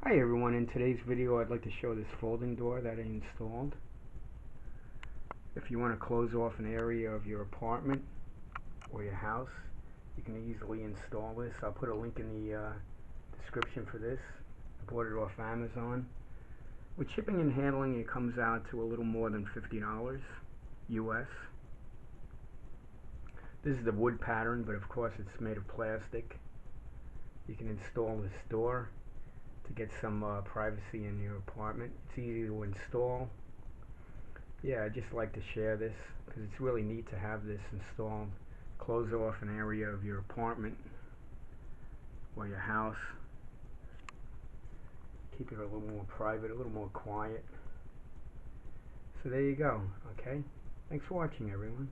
Hi everyone, in today's video I'd like to show this folding door that I installed. If you want to close off an area of your apartment or your house, you can easily install this. I'll put a link in the description for this. I bought it off Amazon. With shipping and handling, it comes out to a little more than $50 US. This is the wood pattern, but of course it's made of plastic. You can install this door to get some privacy in your apartment. It's easy to install. Yeah, I just like to share this because it's really neat to have this installed. Close off an area of your apartment or your house. Keep it a little more private, a little more quiet. So there you go, okay? Thanks for watching, everyone.